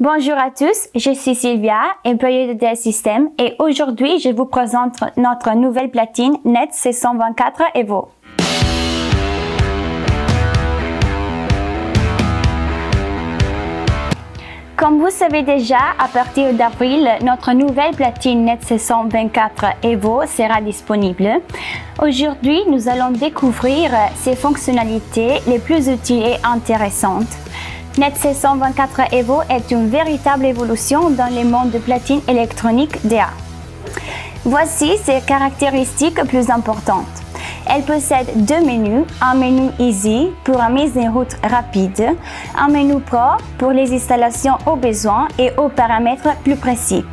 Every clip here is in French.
Bonjour à tous, je suis Sylvia, employée de DL System et aujourd'hui je vous présente notre nouvelle platine NET C124 EVO. Comme vous savez déjà, à partir d'avril, notre nouvelle platine NET C124 EVO sera disponible. Aujourd'hui, nous allons découvrir ses fonctionnalités les plus utiles et intéressantes. NET C124 EVO est une véritable évolution dans le monde de platine électronique DA. Voici ses caractéristiques plus importantes. Elle possède deux menus, un menu Easy pour une mise en route rapide, un menu Pro pour les installations au besoin et aux paramètres plus précis.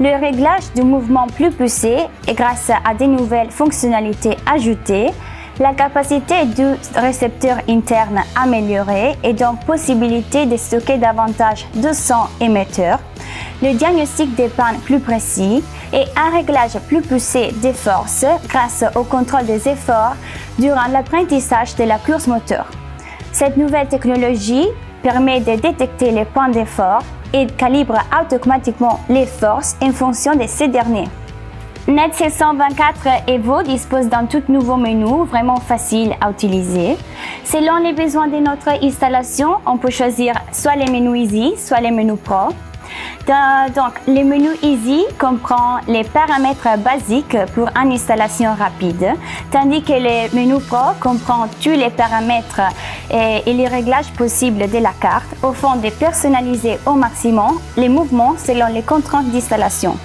Le réglage du mouvement plus poussé et grâce à des nouvelles fonctionnalités ajoutées, la capacité du récepteur interne améliorée et donc possibilité de stocker davantage de son émetteur, le diagnostic des pannes plus précis et un réglage plus poussé des forces grâce au contrôle des efforts durant l'apprentissage de la course moteur. Cette nouvelle technologie permet de détecter les points d'effort et calibre automatiquement les forces en fonction de ces derniers. NET C124 EVO dispose d'un tout nouveau menu vraiment facile à utiliser. Selon les besoins de notre installation, on peut choisir soit les menus Easy, soit les menus Pro. Donc, le menu Easy comprend les paramètres basiques pour une installation rapide, tandis que le menu Pro comprend tous les paramètres et les réglages possibles de la carte, afin de personnaliser au maximum les mouvements selon les contraintes d'installation.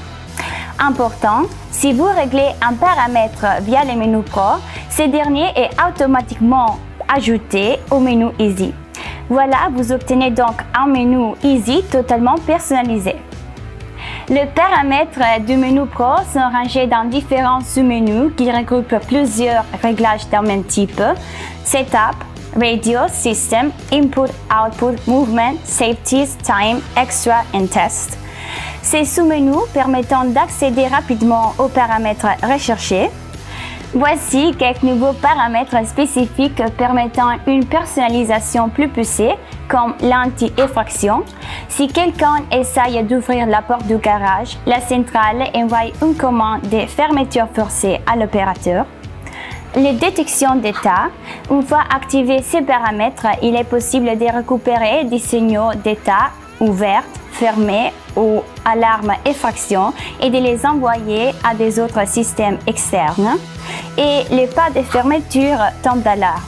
Important, si vous réglez un paramètre via le menu Pro, ce dernier est automatiquement ajouté au menu Easy. Voilà, vous obtenez donc un menu Easy totalement personnalisé. Les paramètres du menu Pro sont rangés dans différents sous-menus qui regroupent plusieurs réglages d'un même type: Setup, Radio, System, Input, Output, Movement, Safety, Time, Extra et Test. Ces sous-menus permettant d'accéder rapidement aux paramètres recherchés. Voici quelques nouveaux paramètres spécifiques permettant une personnalisation plus poussée, comme l'anti-effraction. Si quelqu'un essaye d'ouvrir la porte du garage, la centrale envoie une commande de fermeture forcée à l'opérateur. Les détections d'état. Une fois activés ces paramètres, il est possible de récupérer des signaux d'état ouverts, fermés ou alarme effraction et de les envoyer à des autres systèmes externes. Et les pas de fermeture tombent d'alarme.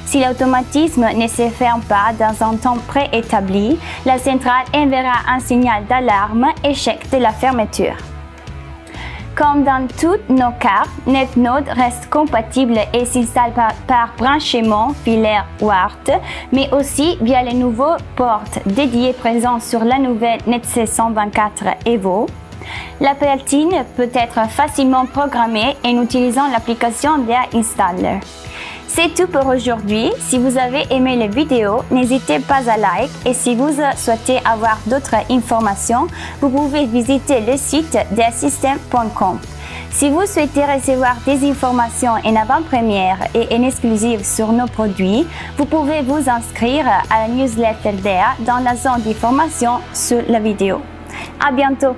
Si l'automatisme ne se ferme pas dans un temps préétabli, la centrale enverra un signal d'alarme échec de la fermeture. Comme dans toutes nos cartes, NetNode reste compatible et s'installe par branchement filaire WART, mais aussi via les nouveaux ports dédiés présents sur la nouvelle NET C124 EVO. La platine peut être facilement programmée en utilisant l'application DA Installer. C'est tout pour aujourd'hui. Si vous avez aimé la vidéo, n'hésitez pas à like et si vous souhaitez avoir d'autres informations, vous pouvez visiter le site DASystem.com. Si vous souhaitez recevoir des informations en avant-première et en exclusive sur nos produits, vous pouvez vous inscrire à la newsletter DA dans la zone d'information sur la vidéo. À bientôt!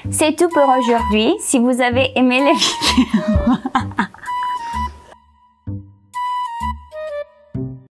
C'est tout pour aujourd'hui. Si vous avez aimé la vidéo,